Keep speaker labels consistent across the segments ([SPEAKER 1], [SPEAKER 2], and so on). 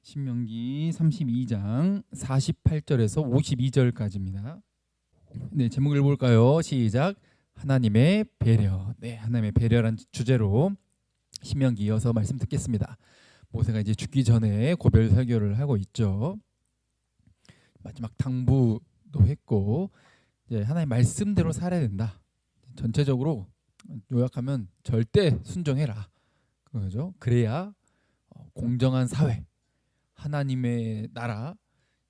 [SPEAKER 1] 신명기 32장 48절에서 52절까지입니다. 네, 제목을 볼까요? 시작. 하나님의 배려. 네, 하나님의 배려란 주제로 신명기 이어서 말씀 듣겠습니다. 모세가 이제 죽기 전에 고별 설교를 하고 있죠. 마지막 당부도 했고 이제 하나님의 말씀대로 살아야 된다. 전체적으로 요약하면 절대 순종해라. 그거죠. 그래야 공정한 사회, 하나님의 나라,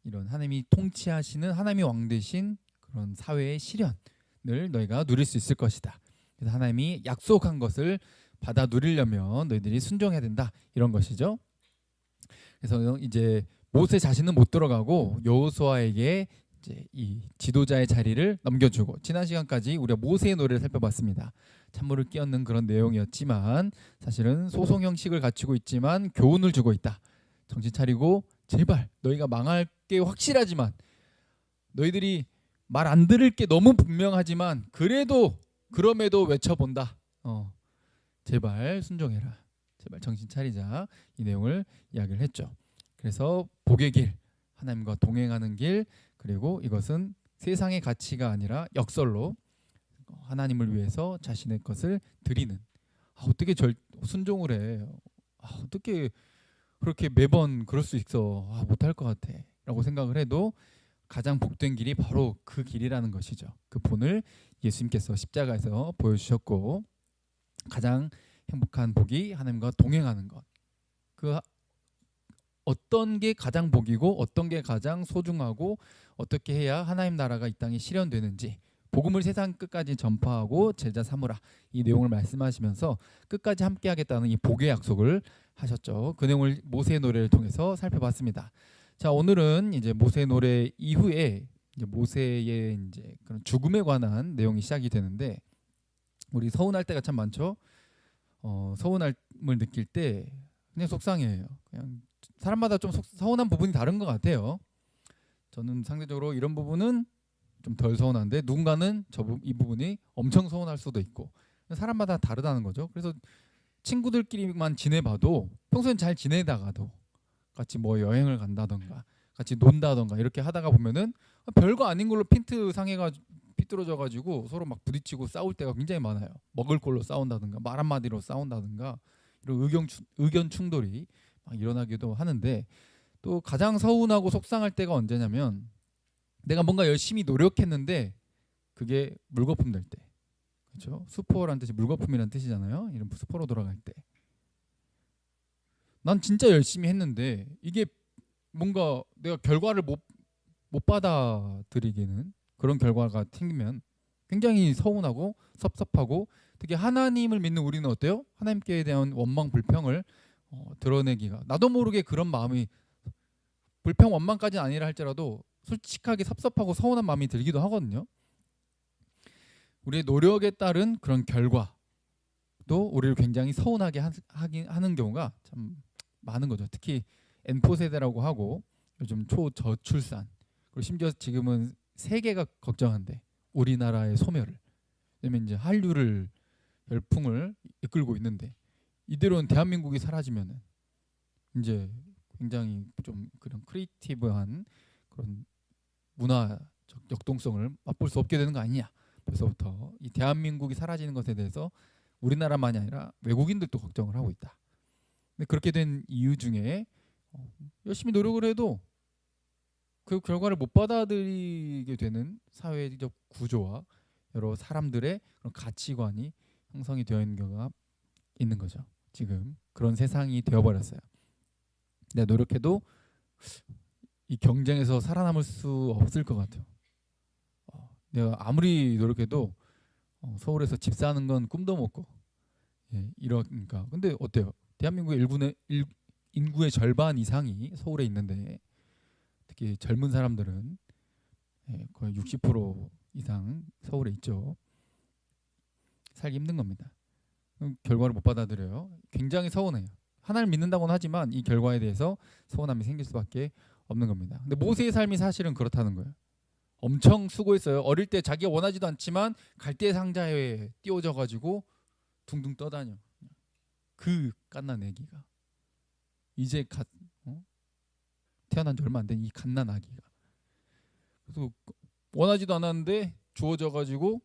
[SPEAKER 1] 이런 하나님이 통치하시는 하나님이 왕 되신 그런 사회의 실현을 너희가 누릴 수 있을 것이다. 그래서 하나님이 약속한 것을 받아 누리려면 너희들이 순종해야 된다. 이런 것이죠. 그래서 이제 모세 자신은 못 들어가고 여호수아에게 이제 이 지도자의 자리를 넘겨주고, 지난 시간까지 우리가 모세의 노래를 살펴봤습니다. 찬물을 끼얹는 그런 내용이었지만 사실은 소송 형식을 갖추고 있지만 교훈을 주고 있다. 정신 차리고 제발 너희가 망할 게 확실하지만, 너희들이 말 안 들을 게 너무 분명하지만 그럼에도 외쳐본다. 제발 순종해라. 제발 정신 차리자. 이 내용을 이야기를 했죠. 그래서 복의 길, 하나님과 동행하는 길, 그리고 이것은 세상의 가치가 아니라 역설로 하나님을 위해서 자신의 것을 드리는. 어떻게 순종을 해? 어떻게 그렇게 매번 그럴 수 있어? 못할 것 같아 라고 생각을 해도 가장 복된 길이 바로 그 길이라는 것이죠. 그 본을 예수님께서 십자가에서 보여주셨고, 가장 행복한 복이 하나님과 동행하는 것. 그 어떤 게 가장 복이고 어떤 게 가장 소중하고 어떻게 해야 하나님 나라가 이 땅에 실현되는지, 복음을 세상 끝까지 전파하고 제자 삼으라, 이 내용을 말씀하시면서 끝까지 함께 하겠다는 이 복의 약속을 하셨죠. 그 내용을 모세의 노래를 통해서 살펴봤습니다. 자, 오늘은 이제 모세의 노래 이후에 이제 모세의 이제 그런 죽음에 관한 내용이 시작이 되는데, 우리 서운할 때가 참 많죠. 서운함을 느낄 때 그냥 속상해요. 그냥 사람마다 좀 서운한 부분이 다른 것 같아요. 저는 상대적으로 이런 부분은 좀 덜 서운한데, 누군가는 이 부분이 엄청 서운할 수도 있고, 사람마다 다르다는 거죠. 그래서 친구들끼리만 지내봐도, 평소엔 잘 지내다가도 같이 뭐 여행을 간다던가 같이 논다던가 이렇게 하다가 보면은 별거 아닌 걸로 핀트 상해가지고 삐뚤어져가지고 서로 막 부딪히고 싸울 때가 굉장히 많아요. 먹을 걸로 싸운다든가 말 한마디로 싸운다든가, 이런 의견 충돌이 막 일어나기도 하는데, 또 가장 서운하고 속상할 때가 언제냐면, 내가 뭔가 열심히 노력했는데 그게 물거품 될 때. 그렇죠? 수포란 뜻이 물거품이란 뜻이잖아요. 이런 수포로 돌아갈 때. 난 진짜 열심히 했는데 이게 뭔가 내가 결과를 못 받아들이기는, 그런 결과가 생기면 굉장히 서운하고 섭섭하고, 특히 하나님을 믿는 우리는 어때요? 하나님께 대한 원망 불평을 드러내기가, 나도 모르게 그런 마음이, 불평 원망까지는 아니라 할지라도 솔직하게 섭섭하고 서운한 마음이 들기도 하거든요. 우리의 노력에 따른 그런 결과도 우리를 굉장히 서운하게 하는 경우가 참 많은 거죠. 특히 N포 세대라고 하고 요즘 초저출산, 그리고 심지어 지금은 세계가 걱정한데 우리나라의 소멸을, 왜냐면 이제 한류를 열풍을 이끌고 있는데, 이대로는 대한민국이 사라지면은 이제 굉장히 좀 그런 크리에이티브한 그런 문화적 역동성을 맛볼 수 없게 되는 거 아니냐. 벌써부터 이 대한민국이 사라지는 것에 대해서 우리나라만이 아니라 외국인들도 걱정을 하고 있다. 근데 그렇게 된 이유 중에 열심히 노력을 해도 그 결과를 못 받아들이게 되는 사회적 구조와 여러 사람들의 그런 가치관이 형성이 되어 있는 경우가 있는 거죠. 지금 그런 세상이 되어버렸어요. 내가 노력해도 이 경쟁에서 살아남을 수 없을 것 같아요. 내가 아무리 노력해도 서울에서 집 사는 건 꿈도 못 꿔. 이러니까. 근데 어때요? 대한민국의 인구의 절반 이상이 서울에 있는데, 특히 젊은 사람들은 거의 60% 이상 서울에 있죠. 살기 힘든 겁니다. 결과를 못 받아들여요. 굉장히 서운해요. 하나님을 믿는다고는 하지만 이 결과에 대해서 서운함이 생길 수밖에 없는 겁니다. 근데 모세의 삶이 사실은 그렇다는 거예요. 엄청 수고했어요. 어릴 때 자기가 원하지도 않지만 갈대 상자에 띄워져 가지고 둥둥 떠다녀. 그 갓난 애기가 이제 태어난 지 얼마 안 된 이 갓난 아기가. 그래서 원하지도 않았는데 주어져 가지고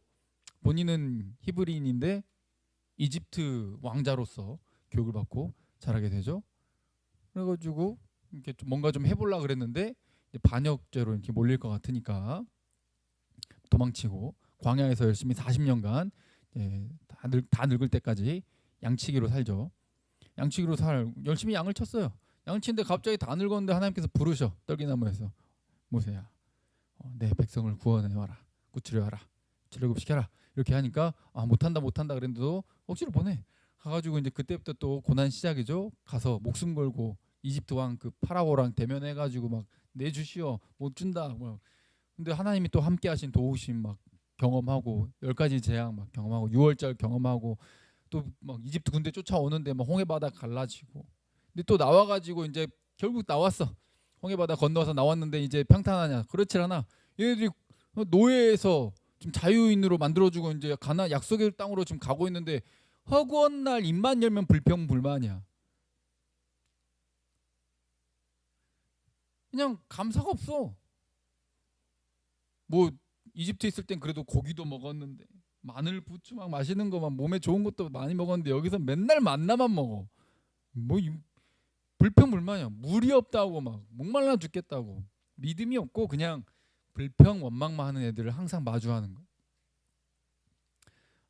[SPEAKER 1] 본인은 히브리인인데 이집트 왕자로서 교육을 받고 자라게 되죠. 그래가지고 이렇게 좀 뭔가 좀 해보려 그랬는데 반역죄로 이렇게 몰릴 것 같으니까 도망치고 광야에서 열심히 40년간 다 늙을 때까지 양치기로 살죠. 양치기로 열심히 양을 쳤어요. 양을 치는데 갑자기 다 늙었는데 하나님께서 부르셔. 떨기나무에서 모세야, 내 백성을 구원해 와라, 구출해 와라, 출애굽시켜라. 이렇게 하니까 못한다 그랬는데도 억지로 보내. 가가지고 이제 그때부터 또 고난 시작이죠. 가서 목숨 걸고 이집트 왕 그 파라오랑 대면해가지고 막 내주시오, 못 준다. 뭐 근데 하나님이 또 함께하신 도우심 막 경험하고 10가지 재앙 막 경험하고 6월절 경험하고 또 막 이집트 군대 쫓아오는데 막 홍해바다 갈라지고. 근데 또 나와가지고 이제 결국 나왔어. 홍해바다 건너서 나왔는데 이제 평탄하냐? 그렇지 않아. 얘네들이 노예에서 지금 자유인으로 만들어주고 이제 가나 약속의 땅으로 지금 가고 있는데 허구한 날 입만 열면 불평불만이야. 그냥 감사가 없어. 뭐 이집트 있을 땐 그래도 고기도 먹었는데 마늘 부추 막 맛있는 거 막 몸에 좋은 것도 많이 먹었는데 여기서 맨날 만나만 먹어. 뭐 불평불만이야. 물이 없다고 막 목말라 죽겠다고. 믿음이 없고 그냥 불평 원망만 하는 애들을 항상 마주하는 거.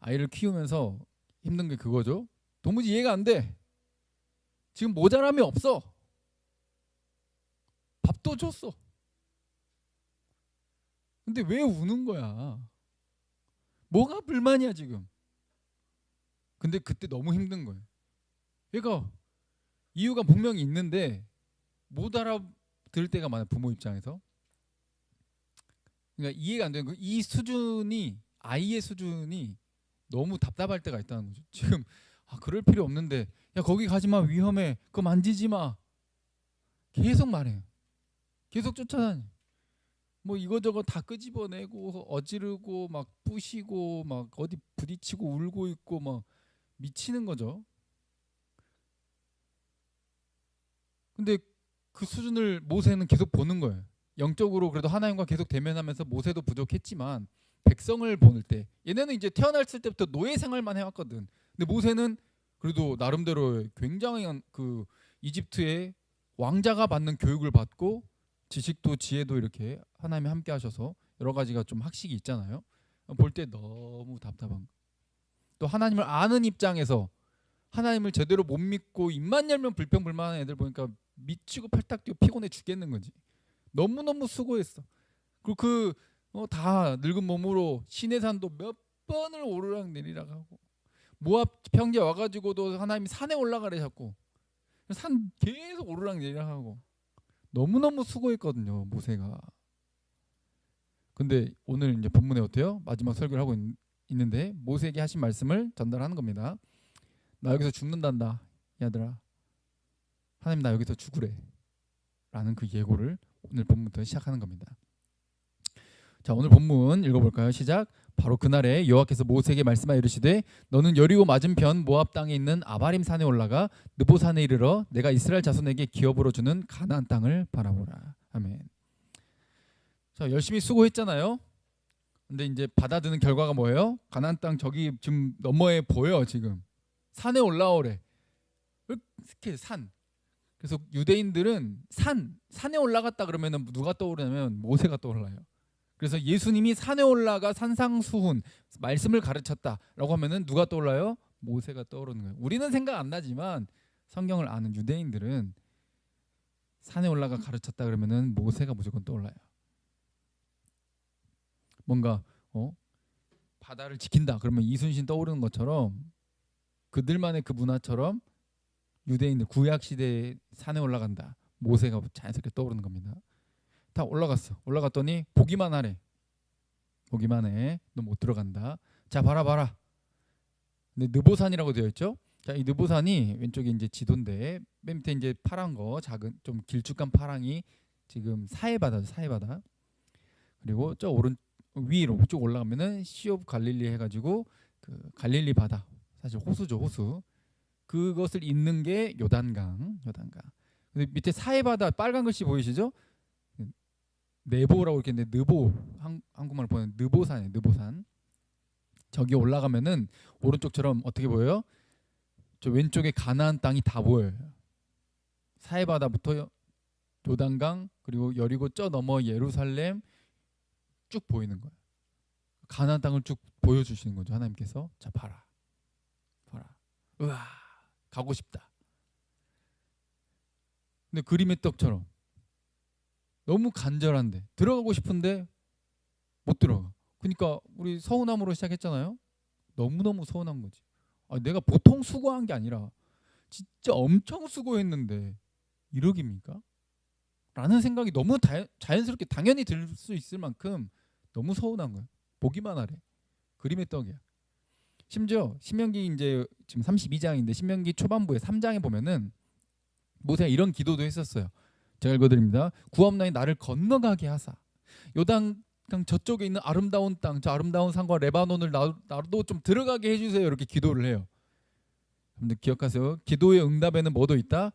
[SPEAKER 1] 아이를 키우면서 힘든 게 그거죠. 도무지 이해가 안 돼. 지금 모자람이 없어. 밥도 줬어. 근데 왜 우는 거야? 뭐가 불만이야 지금? 근데 그때 너무 힘든 거예요. 그러니까 이유가 분명히 있는데 못 알아들 때가 많아요. 부모 입장에서. 그러니까 이해가 안 되는 거. 이 수준이 아이의 수준이 너무 답답할 때가 있다는 거죠. 지금 그럴 필요 없는데 야 거기 가지 마, 위험해, 그거 만지지 마, 계속 말해요. 계속 쫓아다니. 뭐 이거저거 다 끄집어내고 어지르고 막 부시고 막 어디 부딪히고 울고 있고 막 미치는 거죠. 근데 그 수준을 모세는 계속 보는 거예요. 영적으로 그래도 하나님과 계속 대면하면서 모세도 부족했지만 백성을 보낼 때 얘네는 이제 태어났을 때부터 노예 생활만 해왔거든. 근데 모세는 그래도 나름대로 굉장히 그 이집트의 왕자가 받는 교육을 받고 지식도 지혜도 이렇게 하나님이 함께 하셔서 여러 가지가 좀 학식이 있잖아요. 볼 때 너무 답답한 거. 또 하나님을 아는 입장에서 하나님을 제대로 못 믿고 입만 열면 불평불만한 애들 보니까 미치고 팔딱 뛰고 피곤해 죽겠는 거지. 너무너무 수고했어. 그리고 다 늙은 몸으로 시내산도 몇 번을 오르락 내리락 하고 모압 평지에 와가지고도 하나님이 산에 올라가래 자꾸. 산 계속 오르락 내리락 하고 너무너무 수고했거든요, 모세가. 근데 오늘 이제 본문에 어때요? 마지막 설교를 하고 있는데 모세에게 하신 말씀을 전달하는 겁니다. 나 여기서 죽는단다, 얘들아. 하나님 나 여기서 죽으래. 라는 그 예고를 오늘 본문부터 시작하는 겁니다. 자, 오늘 본문 읽어볼까요? 시작. 바로 그날에 여호와께서 모세에게 말씀하여 이르시되 너는 여리고 맞은편 모압 땅에 있는 아바림 산에 올라가 느보산에 이르러 내가 이스라엘 자손에게 기업으로 주는 가나안 땅을 바라보라. 아멘. 자, 열심히 수고했잖아요. 근데 이제 받아드는 결과가 뭐예요? 가나안 땅 저기 지금 너머에 보여. 지금 산에 올라오래. 이렇게 산. 그래서 유대인들은 산에 올라갔다 그러면 누가 떠오르냐면 모세가 떠올라요. 그래서 예수님이 산에 올라가 산상수훈 말씀을 가르쳤다라고 하면은 누가 떠올라요? 모세가 떠오르는 거예요. 우리는 생각 안 나지만 성경을 아는 유대인들은 산에 올라가 가르쳤다 그러면은 모세가 무조건 떠올라요. 뭔가 바다를 지킨다 그러면 이순신 떠오르는 것처럼 그들만의 그 문화처럼 유대인들 구약 시대에 산에 올라간다. 모세가 자연스럽게 떠오르는 겁니다. 다 올라갔더니 보기만 하래. 보기만 해. 너 못 들어간다. 자, 봐라. 근데 느보산이라고 되어 있죠. 자, 이 느보산이 왼쪽에 이제 지도인데 맨 밑에 이제 파란 거 작은 좀 길쭉한 파랑이 지금 사해바다죠. 사해바다. 그리고 저 오른 위로 쭉 올라가면은 시옵 갈릴리 해가지고 그 갈릴리 바다. 사실 호수죠, 호수. 그것을 잇는 게 요단강. 근데 밑에 사해바다 빨간 글씨 보이시죠? 네보라고 이렇게 있는데 느보 한국말 보면 느보산이에요. 느보산. 저기 올라가면은 오른쪽처럼 어떻게 보여요? 저 왼쪽에 가나안 땅이 다 보여요. 사해바다부터 요단강 그리고 여리고 저 넘어 예루살렘 쭉 보이는 거예요. 가나안 땅을 쭉 보여주시는 거죠. 하나님께서. 자 봐라. 봐라. 우와 가고 싶다. 근데 그림의 떡처럼 너무 간절한데 들어가고 싶은데 못 들어가. 그러니까 우리 서운함으로 시작했잖아요. 너무너무 서운한 거지. 내가 보통 수고한 게 아니라 진짜 엄청 수고했는데 이러깁니까? 라는 생각이 너무 자연스럽게 당연히 들 수 있을 만큼 너무 서운한 거야. 보기만 하래. 그림의 떡이야. 심지어 신명기 이제 지금 32장인데 신명기 초반부에 3장에 보면은 모세가 이런 기도도 했었어요. 제가 읽어드립니다. 구하옵나니 나를 건너가게 하사 요단강 저쪽에 있는 아름다운 땅, 저 아름다운 산과 레바논을 나도 좀 들어가게 해주세요. 이렇게 기도를 해요. 여러분들 기억하세요. 기도의 응답에는 뭐도 있다?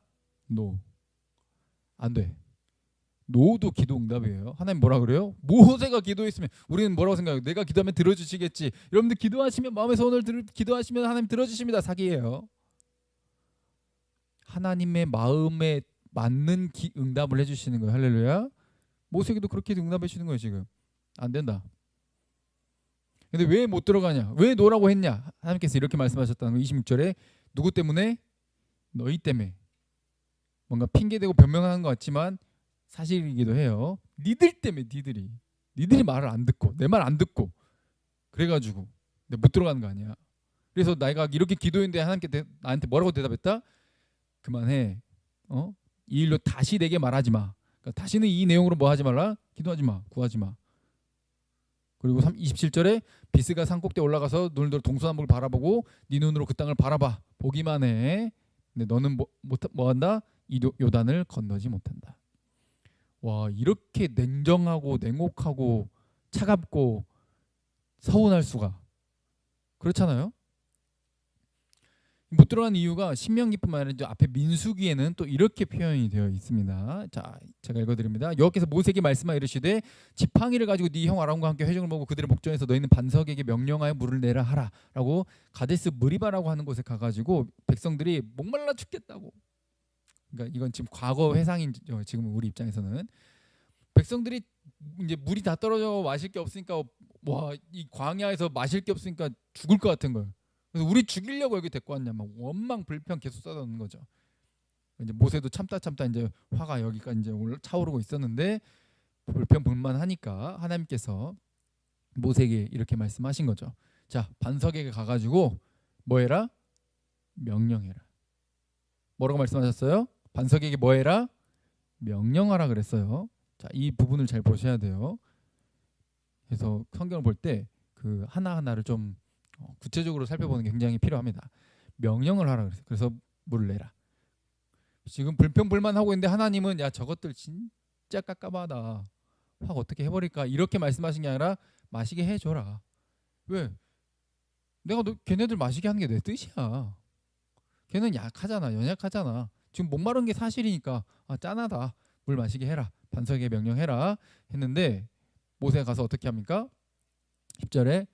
[SPEAKER 1] 노. 안 돼. 노도 기도 응답이에요. 하나님 뭐라 그래요? 모세가 기도했으면 우리는 뭐라고 생각해요? 내가 기도하면 들어주시겠지. 여러분들 기도하시면 마음의 소원을 기도하시면 하나님 들어주십니다. 사기예요. 하나님의 마음에 맞는 응답을 해주시는 거예요. 할렐루야. 모세에게도 그렇게 응답해 주시는 거예요. 지금 안 된다. 근데 왜 못 들어가냐? 왜 노라고 했냐? 하나님께서 이렇게 말씀하셨다는 거. 26절에 누구 때문에? 너희 때문에. 뭔가 핑계대고 변명하는 것 같지만 사실이기도 해요. 니들 때문에. 니들이 말을 안 듣고 내 말 안 듣고 그래가지고 내가 못 들어가는 거 아니야. 그래서 내가 이렇게 기도했는데 하나님께 나한테 뭐라고 대답했다? 그만해. 이 일로 다시 내게 말하지 마. 그러니까 다시는 이 내용으로 뭐 하지 말라? 기도하지 마. 구하지 마. 그리고 27절에 비스가 산꼭대에 올라가서 눈을 들어 동서남북을 바라보고 네 눈으로 그 땅을 바라봐. 보기만 해. 근데 너는 뭐 한다? 이 요단을 건너지 못한다. 와, 이렇게 냉정하고 냉혹하고 차갑고 서운할 수가. 그렇잖아요. 못 들어간 이유가 신명기뿐만 아니라 앞에 민수기에는 또 이렇게 표현이 되어 있습니다. 자, 제가 읽어드립니다. 여호와께서 모세에게 말씀하여 이르시되 지팡이를 가지고 네 형 아론과 함께 회중을 모으고 그들의 목전에서 너희는 반석에게 명령하여 물을 내라 하라라고 가데스 무리바라고 하는 곳에 가가지고 백성들이 목말라 죽겠다고. 그러니까 이건 지금 과거 회상이죠. 지금 우리 입장에서는 백성들이 이제 물이 다 떨어져 마실 게 없으니까 와, 이 광야에서 마실 게 없으니까 죽을 것 같은 거예요. 그래서 우리 죽이려고 여기 데리고 왔냐 막 원망 불평 계속 쏟아놓는 거죠. 이제 모세도 참다 이제 화가 여기까지 이제 차오르고 있었는데 불평 불만하니까 하나님께서 모세에게 이렇게 말씀하신 거죠. 자, 반석에게 가가지고 뭐해라? 명령해라. 뭐라고 말씀하셨어요? 반석에게 뭐해라? 명령하라 그랬어요. 자, 이 부분을 잘 보셔야 돼요. 그래서 성경을 볼 때 그 하나하나를 좀 구체적으로 살펴보는 게 굉장히 필요합니다. 명령을 하라 그랬어요. 그래서 물을 내라. 지금 불평불만하고 있는데 하나님은 야 저것들 진짜 깝깝하다. 확 어떻게 해버릴까 이렇게 말씀하신 게 아니라 마시게 해줘라. 왜? 내가 걔네들 마시게 하는 게 내 뜻이야. 걔는 약하잖아. 연약하잖아. 지금 목마른 게 사실이니까 짠하다. 물 마시게 해라. 반석에 명령해라 했는데 모세가 가서 어떻게 합니까? 10절에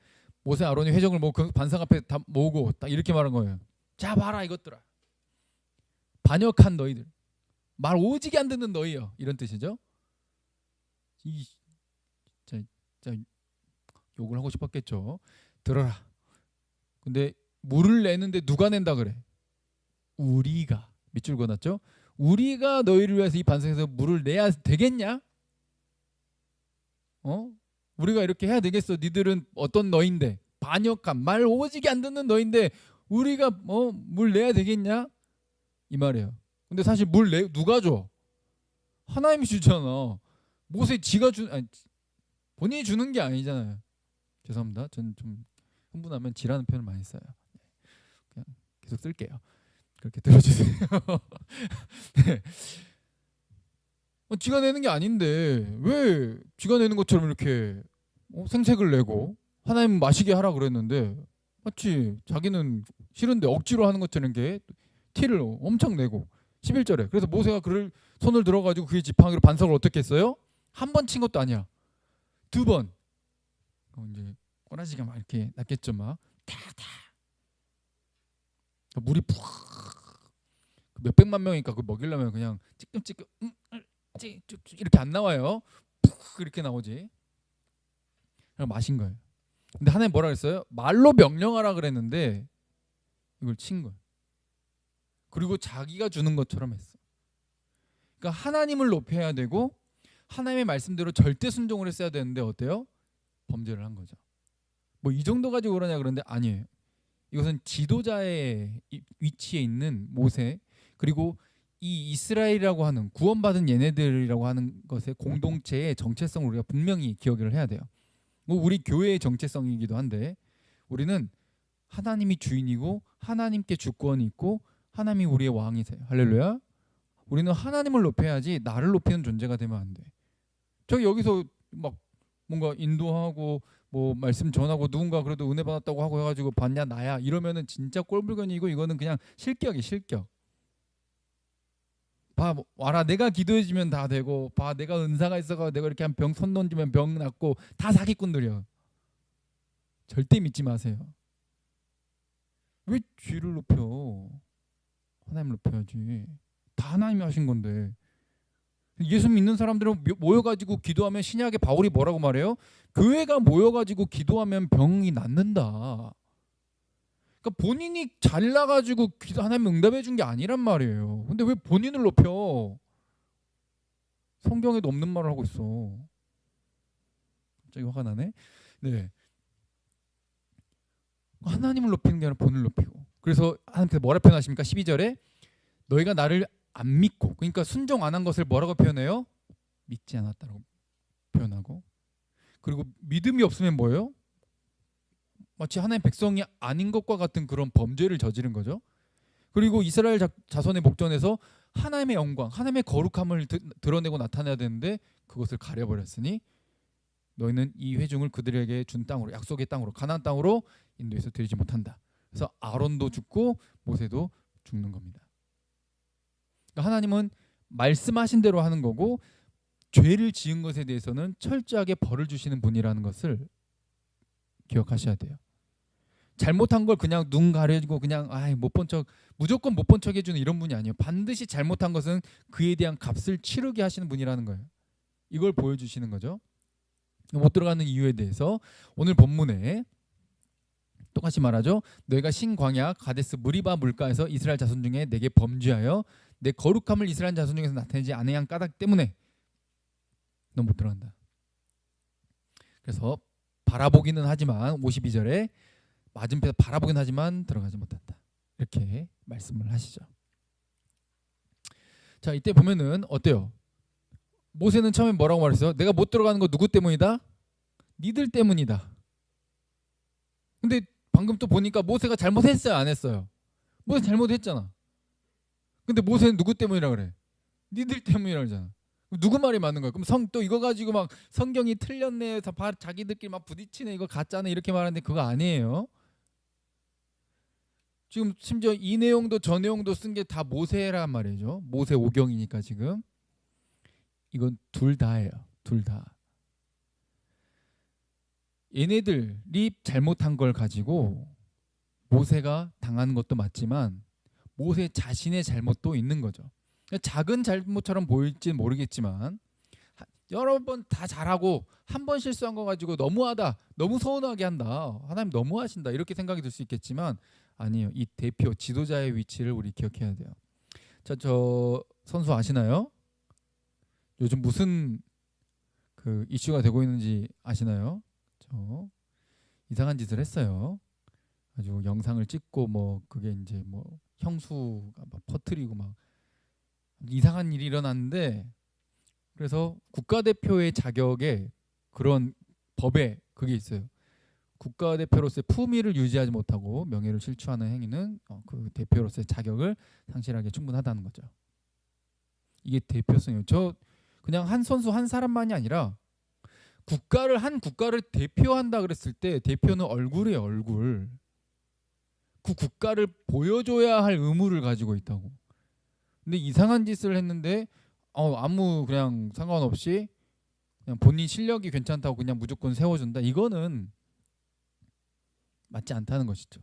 [SPEAKER 1] 모세 아론이 회중을 모으고 그 반석 앞에 다 모으고 딱 이렇게 말한 거예요. 자 봐라 이것들아. 반역한 너희들. 말 오지게 안 듣는 너희여. 이런 뜻이죠. 자, 욕을 하고 싶었겠죠. 들어라. 근데 물을 내는데 누가 낸다 그래? 우리가. 밑줄 그어놨죠. 우리가 너희를 위해서 이 반석에서 물을 내야 되겠냐? 우리가 이렇게 해야 되겠어. 니들은 어떤 너인데 반역한 말 오지게 안 듣는 너인데 우리가 물 내야 되겠냐? 이 말이에요. 근데 사실 누가 줘? 하나님이 주잖아. 모세 지가 본인이 주는 게 아니잖아요. 죄송합니다. 전 좀 흥분하면 지라는 표현을 많이 써요. 그냥 계속 쓸게요. 그렇게 들어주세요. 네. 지가 내는 게 아닌데 왜 지가 내는 것처럼 이렇게 생색을 내고 하나님 마시게 하라 그랬는데 마치 자기는 싫은데 억지로 하는 것처럼 이렇게 티를 엄청 내고 11절에. 그래서 모세가 그를 손을 들어가지고 그의 지팡이로 반석을 어떻게 했어요? 한 번 친 것도 아니야. 2번. 이제 꼬라지가 막 이렇게 났겠죠, 막. 탁탁. 물이 푹. 몇백만 명이니까 그 먹이려면 그냥 찌끔찌끔 이렇게 안 나와요. 푹 이렇게 나오지. 그냥 마신 거예요. 근데 하나님 뭐라 그랬어요? 말로 명령하라 그랬는데 이걸 친 거예요. 그리고 자기가 주는 것처럼 했어. 그러니까 하나님을 높여야 되고 하나님의 말씀대로 절대 순종을 했어야 되는데 어때요? 범죄를 한 거죠. 뭐 이 정도 가지고 그러냐 그런데 아니에요. 이것은 지도자의 위치에 있는 모세, 그리고 이 이스라엘이라고 하는 구원받은 얘네들이라고 하는 것의 공동체의 정체성을 우리가 분명히 기억을 해야 돼요. 뭐 우리 교회의 정체성이기도 한데 우리는 하나님이 주인이고 하나님께 주권이 있고 하나님이 우리의 왕이세요. 할렐루야. 우리는 하나님을 높여야지 나를 높이는 존재가 되면 안 돼. 저 여기서 막 뭔가 인도하고 뭐 말씀 전하고 누군가 그래도 은혜 받았다고 하고 해가지고 봤냐 나야 이러면은 진짜 꼴불견이고 이거는 그냥 실격이 실격. 봐 와라 내가 기도해주면 다 되고 봐 내가 은사가 있어가 내가 이렇게 한 병 손 던지면 병 낫고 다 사기꾼들이야. 절대 믿지 마세요. 왜 쥐를 높여? 하나님을 높여야지. 다 하나님이 하신 건데. 예수 믿는 사람들은 모여가지고 기도하면 신약의 바울이 뭐라고 말해요? 교회가 모여가지고 기도하면 병이 낫는다. 그러니까 본인이 잘나가지고 하나님 응답해 준 게 아니란 말이에요. 근데 왜 본인을 높여? 성경에도 없는 말을 하고 있어. 갑자기 화가 나네. 네. 하나님을 높이는 게 아니라 본인을 높이고. 그래서 하나님께서 뭐라 표현하십니까? 12절에 너희가 나를 안 믿고, 그러니까 순종 안 한 것을 뭐라고 표현해요? 믿지 않았다고 표현하고. 그리고 믿음이 없으면 뭐예요? 마치 하나님의 백성이 아닌 것과 같은 그런 범죄를 저지른 거죠. 그리고 이스라엘 자손의 목전에서 하나님의 영광, 하나님의 거룩함을 드러내고 나타내야 되는데 그것을 가려버렸으니 너희는 이 회중을 그들에게 준 땅으로, 약속의 땅으로, 가나안 땅으로 인도해서 드리지 못한다. 그래서 아론도 죽고 모세도 죽는 겁니다. 그러니까 하나님은 말씀하신 대로 하는 거고 죄를 지은 것에 대해서는 철저하게 벌을 주시는 분이라는 것을 기억하셔야 돼요. 잘못한 걸 그냥 눈 가려지고 그냥 못 본 척, 무조건 못 본 척 해주는 이런 분이 아니에요. 반드시 잘못한 것은 그에 대한 값을 치르게 하시는 분이라는 거예요. 이걸 보여주시는 거죠. 못 들어가는 이유에 대해서 오늘 본문에 똑같이 말하죠. 너희가 신광야 가데스 무리바 물가에서 이스라엘 자손 중에 내게 범죄하여 내 거룩함을 이스라엘 자손 중에서 나타내지 아니한 까닭 때문에 너 못 들어간다. 그래서 바라보기는 하지만 52절에 맞은편에서 바라보긴 하지만 들어가지 못한다. 이렇게 말씀을 하시죠. 자, 이때 보면은 어때요? 모세는 처음에 뭐라고 말했어요? 내가 못 들어가는 거 누구 때문이다? 니들 때문이다. 근데 방금 또 보니까 모세가 잘못했어요, 안 했어요? 모세 잘못했잖아. 근데 모세는 누구 때문이라 그래? 니들 때문이라 그러잖아. 누구 말이 맞는 거야? 그럼 또 이거 가지고 막 성경이 틀렸네, 자기들끼리 막 부딪히네, 이거 가짜네 이렇게 말하는데 그거 아니에요. 지금 심지어 이 내용도 저 내용도 쓴 게 다 모세란 말이죠. 모세 오경이니까 지금 이건 둘 다예요. 둘 다. 얘네들이 잘못한 걸 가지고 모세가 당하는 것도 맞지만 모세 자신의 잘못도 있는 거죠. 작은 잘못처럼 보일지 모르겠지만 여러 번 다 잘하고 한 번 실수한 거 가지고 너무하다, 너무 서운하게 한다, 하나님 너무하신다 이렇게 생각이 들 수 있겠지만 아니에요. 이 대표 지도자의 위치를 우리 기억해야 돼요. 자, 저 선수 아시나요? 요즘 무슨 그 이슈가 되고 있는지 아시나요? 저 이상한 짓을 했어요. 아주 영상을 찍고 뭐 그게 이제 뭐 형수가 막 퍼뜨리고 막 이상한 일이 일어났는데, 그래서 국가대표의 자격에 그런 법에 그게 있어요. 국가대표로서의 품위를 유지하지 못하고 명예를 실추하는 행위는 그 대표로서의 자격을 상실하기에 충분하다는 거죠. 이게 대표성이에요. 저 그냥 한 선수 한 사람만이 아니라 한 국가를 대표한다 그랬을 때 대표는 얼굴이에요, 얼굴. 그 국가를 보여줘야 할 의무를 가지고 있다고. 근데 이상한 짓을 했는데 아무 그냥 상관없이 그냥 본인 실력이 괜찮다고 그냥 무조건 세워준다. 이거는 맞지 않다는 것이죠.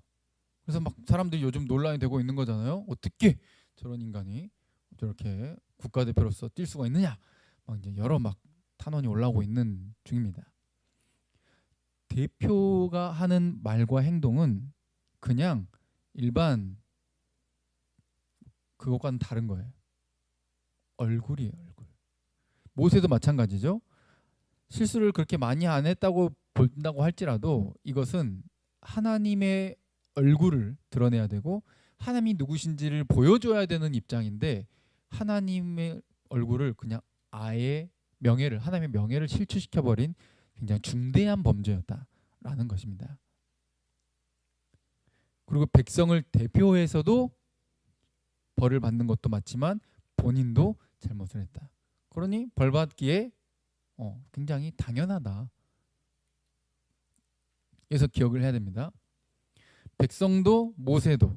[SPEAKER 1] 그래서 막 사람들이 요즘 논란이 되고 있는 거잖아요. 어떻게 저런 인간이 저렇게 국가대표로서 뛸 수가 있느냐. 막 이제 여러 막 탄원이 올라오고 있는 중입니다. 대표가 하는 말과 행동은 그냥 일반 그것과는 다른 거예요. 얼굴이에요, 얼굴. 모세도 마찬가지죠. 실수를 그렇게 많이 안 했다고 본다고 할지라도 이것은 하나님의 얼굴을 드러내야 되고 하나님이 누구신지를 보여줘야 되는 입장인데 하나님의 얼굴을 그냥 아예 하나님의 명예를 실추시켜버린 굉장히 중대한 범죄였다라는 것입니다. 그리고 백성을 대표해서도 벌을 받는 것도 맞지만 본인도 잘못을 했다. 그러니 벌 받기에 굉장히 당연하다. 그래서 기억을 해야 됩니다. 백성도 모세도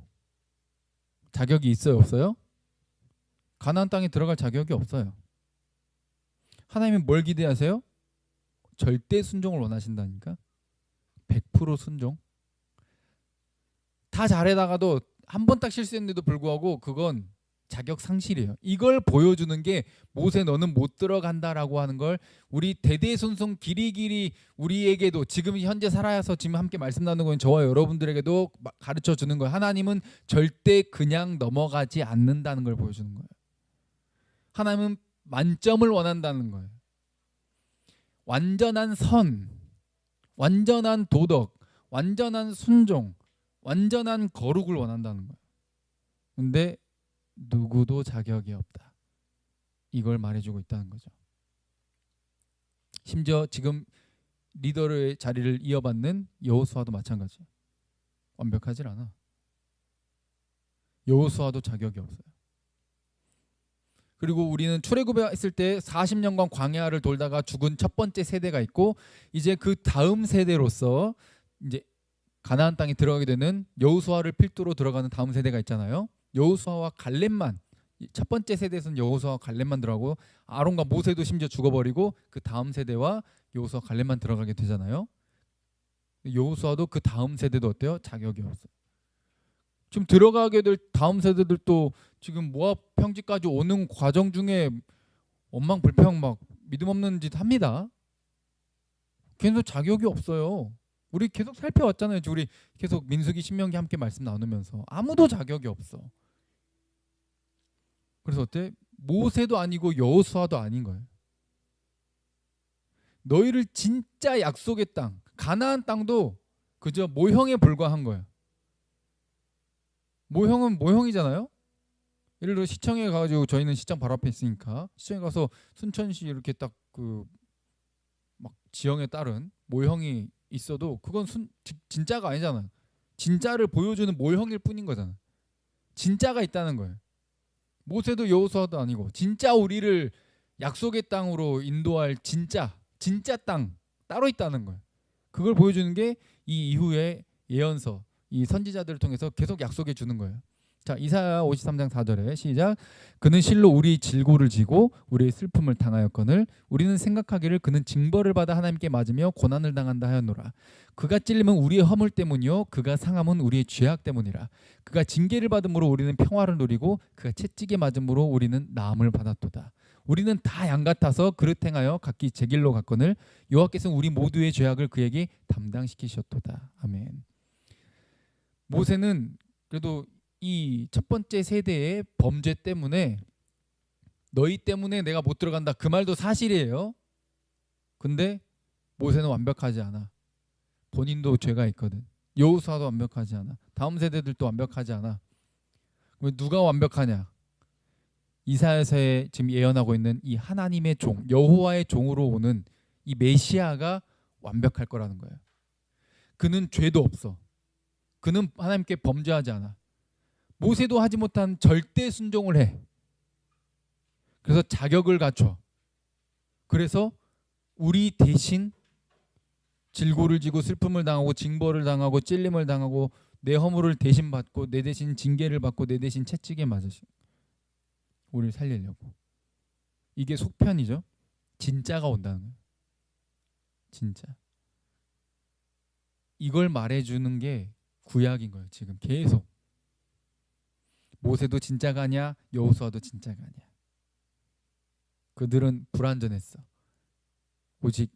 [SPEAKER 1] 자격이 있어요, 없어요? 가나안 땅에 들어갈 자격이 없어요. 하나님은 뭘 기대하세요? 절대 순종을 원하신다니까. 100% 순종. 다 잘해다가도 한 번 딱 실수했는데도 불구하고 그건 자격 상실이에요. 이걸 보여주는 게 모세 너는 못 들어간다라고 하는 걸 우리 대대손손 길이길이 우리에게도 지금 현재 살아서 지금 함께 말씀 나누고 있는 저와 여러분들에게도 가르쳐 주는 거예요. 하나님은 절대 그냥 넘어가지 않는다는 걸 보여주는 거예요. 하나님은 만점을 원한다는 거예요. 완전한 선, 완전한 도덕, 완전한 순종, 완전한 거룩을 원한다는 거예요. 근데 누구도 자격이 없다. 이걸 말해주고 있다는 거죠. 심지어 지금 리더의 자리를 이어받는 여호수아도 마찬가지예요. 완벽하질 않아. 여호수아도 자격이 없어요. 그리고 우리는 출애굽했을 때 40년간 광야를 돌다가 죽은 첫 번째 세대가 있고 이제 그 다음 세대로서 이제 가나안 땅에 들어가게 되는 여호수아를 필두로 들어가는 다음 세대가 있잖아요. 여호수아와 갈렙만 첫 번째 세대에서는 여호수아와 갈렙만 들어가고 아론과 모세도 심지어 죽어버리고 그 다음 세대와 여호수아 갈렙만 들어가게 되잖아요. 여호수아도 그 다음 세대도 어때요? 자격이 없어요. 지금 들어가게 될 다음 세대들도 지금 모압 평지까지 오는 과정 중에 원망불평 막 믿음 없는 짓 합니다. 걔네도 자격이 없어요. 우리 계속 살펴왔잖아요. 우리 계속 민수기 신명기 함께 말씀 나누면서 아무도 자격이 없어. 그래서 어때? 모세도 아니고 여호수아도 아닌 거예요. 너희를 진짜 약속의 땅, 가나안 땅도 그저 모형에 불과한 거예요. 모형은 모형이잖아요. 예를 들어 시청에 가가지고 저희는 시청 바로 앞에 있으니까 시청에 가서 순천시 이렇게 딱 그 막 지형에 따른 모형이 있어도 그건 진짜가 아니잖아요. 진짜를 보여주는 모형일 뿐인 거잖아요. 진짜가 있다는 거예요. 모세도 여호수아도 아니고 진짜 우리를 약속의 땅으로 인도할 진짜 땅 따로 있다는 거예요. 그걸 보여주는 게 이 이후의 예언서, 이 선지자들을 통해서 계속 약속해 주는 거예요. 자, 이사야 53장 4절에 시작. 그는 실로 우리 질고를 지고 우리의 슬픔을 당하였거늘 우리는 생각하기를 그는 징벌을 받아 하나님께 맞으며 고난을 당한다 하였노라. 그가 찔림은 우리의 허물 때문이요 그가 상함은 우리의 죄악 때문이라. 그가 징계를 받음으로 우리는 평화를 누리고 그가 채찍에 맞음으로 우리는 나음을 받았도다. 우리는 다 양 같아서 그릇 행하여 각기 제 길로 갔거늘 여호와께서는 우리 모두의 죄악을 그에게 담당시키셨도다. 아멘. 모세는 그래도 이 첫 번째 세대의 범죄 때문에 너희 때문에 내가 못 들어간다 그 말도 사실이에요. 근데 모세는 완벽하지 않아. 본인도 죄가 있거든. 여호수아도 완벽하지 않아. 다음 세대들도 완벽하지 않아. 그럼 누가 완벽하냐? 이사야서에 지금 예언하고 있는 이 하나님의 종, 여호와의 종으로 오는 이 메시아가 완벽할 거라는 거예요. 그는 죄도 없어. 그는 하나님께 범죄하지 않아. 모세도 하지 못한 절대 순종을 해. 그래서 자격을 갖춰. 그래서 우리 대신 질고를 지고 슬픔을 당하고 징벌을 당하고 찔림을 당하고 내 허물을 대신 받고 내 대신 징계를 받고 내 대신 채찍에 맞으시. 우리를 살리려고. 이게 속편이죠. 진짜가 온다는 거예요. 진짜. 이걸 말해주는 게 구약인 거예요. 지금 계속. 모세도 진짜가 아니야. 여호수아도 진짜가 아니야. 그들은 불완전했어. 오직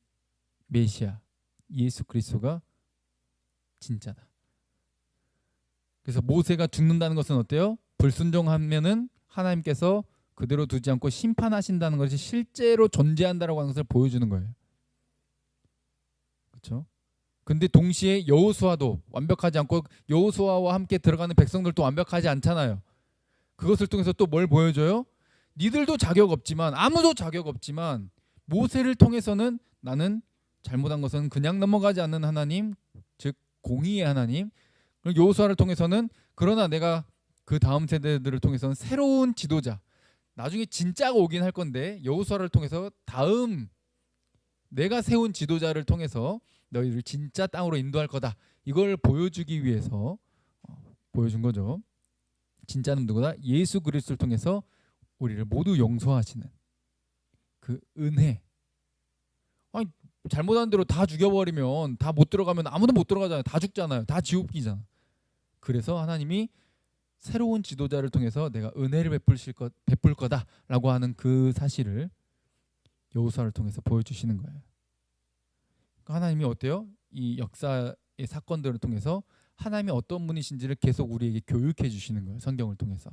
[SPEAKER 1] 메시아 예수 그리스도가 진짜다. 그래서 모세가 죽는다는 것은 어때요? 불순종하면은 하나님께서 그대로 두지 않고 심판하신다는 것이 실제로 존재한다라고 하는 것을 보여주는 거예요. 그렇죠? 근데 동시에 여호수아도 완벽하지 않고 여호수아와 함께 들어가는 백성들도 완벽하지 않잖아요. 그것을 통해서 또 뭘 보여줘요? 니들도 자격 없지만 아무도 자격 없지만 모세를 통해서는 나는 잘못한 것은 그냥 넘어가지 않는 하나님, 즉 공의의 하나님. 그리고 여호수아를 통해서는 그러나 내가 그 다음 세대들을 통해서는 새로운 지도자, 나중에 진짜가 오긴 할 건데 여호수아를 통해서 다음 내가 세운 지도자를 통해서 너희를 진짜 땅으로 인도할 거다. 이걸 보여주기 위해서 보여준 거죠. 진짜는 누구다? 예수 그리스도를 통해서 우리를 모두 용서하시는 그 은혜. 아니 잘못한 대로 다 죽여버리면 다 못 들어가면 아무도 못 들어가잖아요. 다 죽잖아요. 다 지옥이잖아. 그래서 하나님이 새로운 지도자를 통해서 내가 은혜를 베풀 거다라고 하는 그 사실을 여호수아를 통해서 보여주시는 거예요. 그러니까 하나님이 어때요? 이 역사의 사건들을 통해서 하나님이 어떤 분이신지를 계속 우리에게 교육해 주시는 거예요. 성경을 통해서.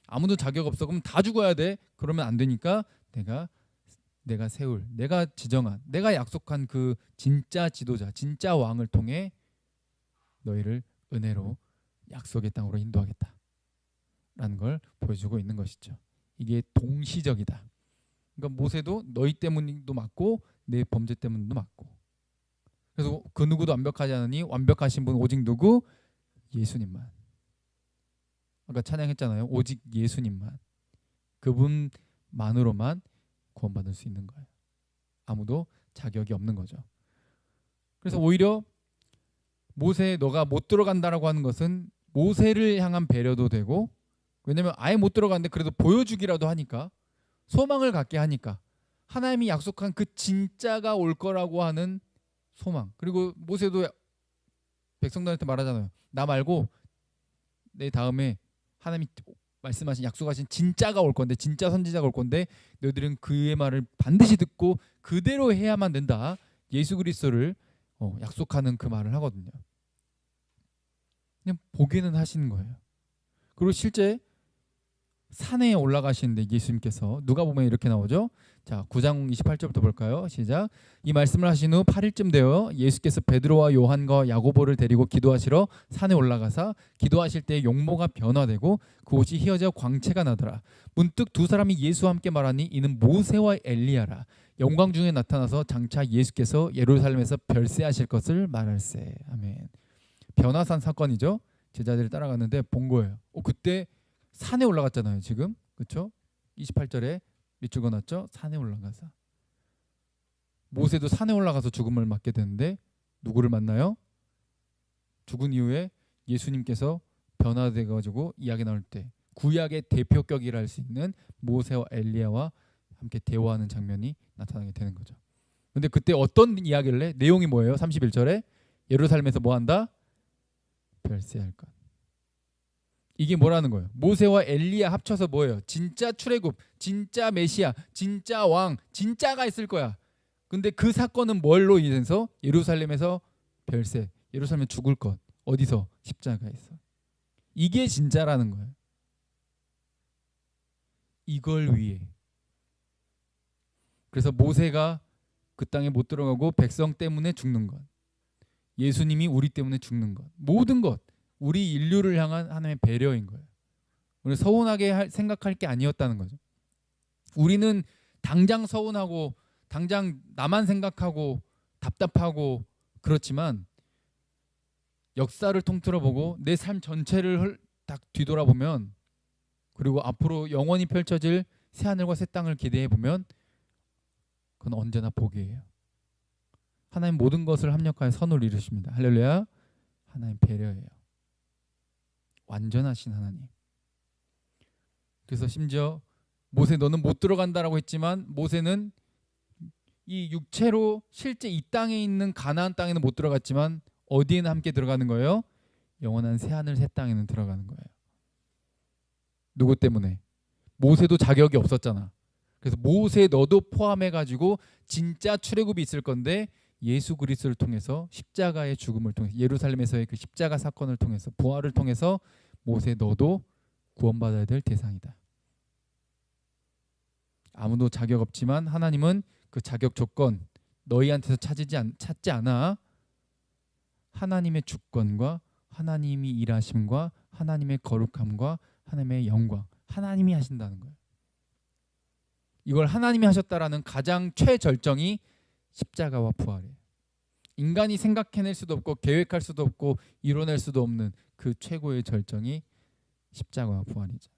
[SPEAKER 1] 아무도 자격 없어. 그럼 다 죽어야 돼. 그러면 안 되니까 내가 세울, 내가 지정한, 내가 약속한 그 진짜 지도자, 진짜 왕을 통해 너희를 은혜로 약속의 땅으로 인도하겠다 라는 걸 보여주고 있는 것이죠. 이게 동시적이다. 그러니까 모세도 너희 때문도 맞고 내 범죄 때문도 맞고. 그래서 그 누구도 완벽하지 않으니 완벽하신 분 오직 누구? 예수님만. 아까 찬양했잖아요. 오직 예수님만. 그분만으로만 구원받을 수 있는 거예요. 아무도 자격이 없는 거죠. 그래서 오히려 모세 너가 못 들어간다라고 하는 것은 모세를 향한 배려도 되고, 왜냐면 아예 못 들어갔는데 그래도 보여주기라도 하니까, 소망을 갖게 하니까, 하나님이 약속한 그 진짜가 올 거라고 하는 소망. 그리고 모세도 백성들한테 말하잖아요. 나 말고 내 다음에 하나님이 말씀하신 약속하신 진짜가 올 건데, 진짜 선지자가 올 건데 너희들은 그의 말을 반드시 듣고 그대로 해야만 된다. 예수 그리스도를 약속하는 그 말을 하거든요. 그냥 보기는 하시는 거예요. 그리고 실제 산에 올라가시는데 예수님께서 누가 보면 이렇게 나오죠. 자, 9장 28절부터 볼까요? 시작. 이 말씀을 하신 후 8일쯤 되어 예수께서 베드로와 요한과 야고보를 데리고 기도하시러 산에 올라가사 기도하실 때 용모가 변화되고 그 옷이 휘어져 광채가 나더라. 문득 두 사람이 예수와 함께 말하니 이는 모세와 엘리야라. 영광 중에 나타나서 장차 예수께서 예루살렘에서 별세하실 것을 말할세. 아멘. 변화산 사건이죠. 제자들이 따라갔는데 본 거예요. 그때 산에 올라갔잖아요. 지금 그렇죠? 28절에 밑줄 그어놨죠. 산에 올라가서 모세도 산에 올라가서 죽음을 맞게 되는데 누구를 만나요? 죽은 이후에 예수님께서 변화돼 가지고 이야기 나올 때 구약의 대표격이라 할 수 있는 모세와 엘리야와 함께 대화하는 장면이 나타나게 되는 거죠. 근데 그때 어떤 이야기를 해? 내용이 뭐예요? 31절에 예루살렘에서 뭐 한다? 별세할 것. 이게 뭐라는 거예요? 모세와 엘리야 합쳐서 뭐예요? 진짜 출애굽, 진짜 메시아, 진짜 왕, 진짜가 있을 거야. 근데 그 사건은 뭘로 인해서? 예루살렘에서 별세, 예루살렘에 죽을 것. 어디서? 십자가에서. 이게 진짜라는 거예요. 이걸 위해. 그래서 모세가 그 땅에 못 들어가고 백성 때문에 죽는 것, 예수님이 우리 때문에 죽는 것, 모든 것, 우리 인류를 향한 하나님의 배려인 거예요. 우리 서운하게 생각할 게 아니었다는 거죠. 우리는 당장 서운하고 당장 나만 생각하고 답답하고 그렇지만 역사를 통틀어 보고 내 삶 전체를 딱 뒤돌아보면, 그리고 앞으로 영원히 펼쳐질 새하늘과 새 땅을 기대해 보면 그건 언제나 복이에요. 하나님 모든 것을 합력하여 선을 이루십니다. 할렐루야. 하나님 배려예요. 완전하신 하나님. 그래서 심지어 모세 너는 못 들어간다라고 했지만 모세는 이 육체로 실제 이 땅에 있는 가나안 땅에는 못 들어갔지만 어디에는 함께 들어가는 거예요? 영원한 새하늘 새 땅에는 들어가는 거예요. 누구 때문에? 모세도 자격이 없었잖아. 그래서 모세 너도 포함해 가지고 진짜 출애굽이 있을 건데 예수 그리스도를 통해서 십자가의 죽음을 통해서 예루살렘에서의 그 십자가 사건을 통해서 부활을 통해서 모세 너도 구원받아야 될 대상이다. 아무도 자격 없지만 하나님은 그 자격 조건 너희한테서 찾지 않아. 하나님의 주권과 하나님이 일하심과 하나님의 거룩함과 하나님의 영광 하나님이 하신다는 거예요. 이걸 하나님이 하셨다라는 가장 최절정이 십자가와 부활이에요. 인간이 생각해낼 수도 없고 계획할 수도 없고 이뤄낼 수도 없는 그 최고의 절정이 십자가와 부활이죠.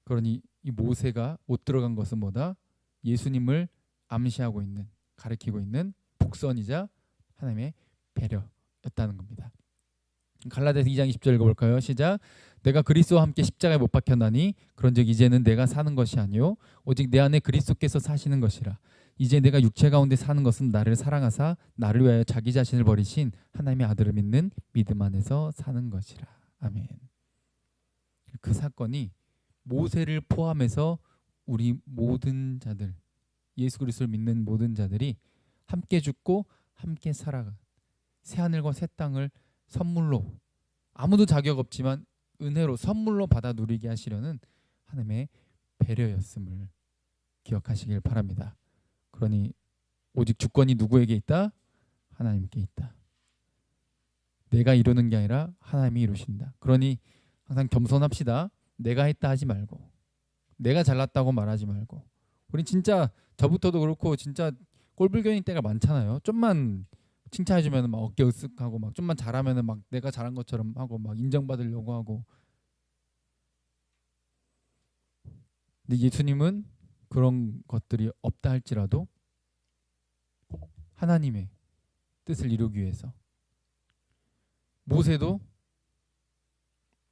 [SPEAKER 1] 그러니 이 모세가 못 들어간 것은 뭐다? 예수님을 암시하고 있는, 가리키고 있는 복선이자 하나님의 배려였다는 겁니다. 갈라디아서 2장 20절 읽어볼까요? 시작. 내가 그리스도와 함께 십자가에 못 박혔나니 그런즉 이제는 내가 사는 것이 아니요 오직 내 안에 그리스도께서 사시는 것이라. 이제 내가 육체 가운데 사는 것은 나를 사랑하사 나를 위하여 자기 자신을 버리신 하나님의 아들을 믿는 믿음 안에서 사는 것이라. 아멘. 그 사건이 모세를 포함해서 우리 모든 자들, 예수 그리스도를 믿는 모든 자들이 함께 죽고 함께 살아간 새하늘과 새 땅을 선물로, 아무도 자격 없지만 은혜로 선물로 받아 누리게 하시려는 하나님의 배려였음을 기억하시길 바랍니다. 그러니 오직 주권이 누구에게 있다? 하나님께 있다. 내가 이루는 게 아니라 하나님이 이루신다. 그러니 항상 겸손합시다. 내가 했다 하지 말고, 내가 잘났다고 말하지 말고. 우리 진짜 저부터도 그렇고 진짜 꼴불견인 때가 많잖아요. 좀만 칭찬해주면 막 어깨 으쓱하고 막 좀만 잘하면은 막 내가 잘한 것처럼 하고 막 인정받으려고 하고. 근데 예수님은 그런 것들이 없다 할지라도 하나님의 뜻을 이루기 위해서 모세도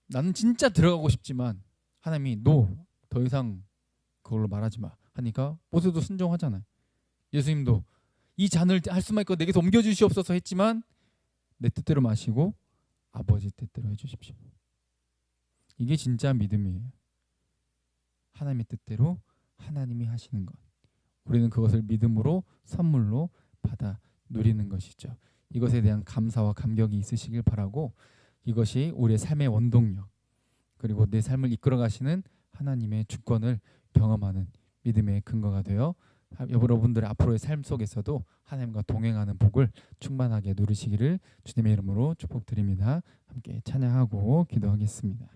[SPEAKER 1] 나는 진짜 들어가고 싶지만 하나님이 더 이상 그걸로 말하지 마 하니까 모세도 순종하잖아요. 예수님도 이 잔을 할 수만 있고 내게서 옮겨주시옵소서 했지만 내 뜻대로 마시고 아버지 뜻대로 해주십시오. 이게 진짜 믿음이에요. 하나님의 뜻대로 하나님이 하시는 것, 우리는 그것을 믿음으로 선물로 받아 누리는 것이죠. 이것에 대한 감사와 감격이 있으시길 바라고, 이것이 우리의 삶의 원동력 그리고 내 삶을 이끌어 가시는 하나님의 주권을 경험하는 믿음의 근거가 되어 여러분들의 앞으로의 삶 속에서도 하나님과 동행하는 복을 충만하게 누리시기를 주님의 이름으로 축복드립니다. 함께 찬양하고 기도하겠습니다.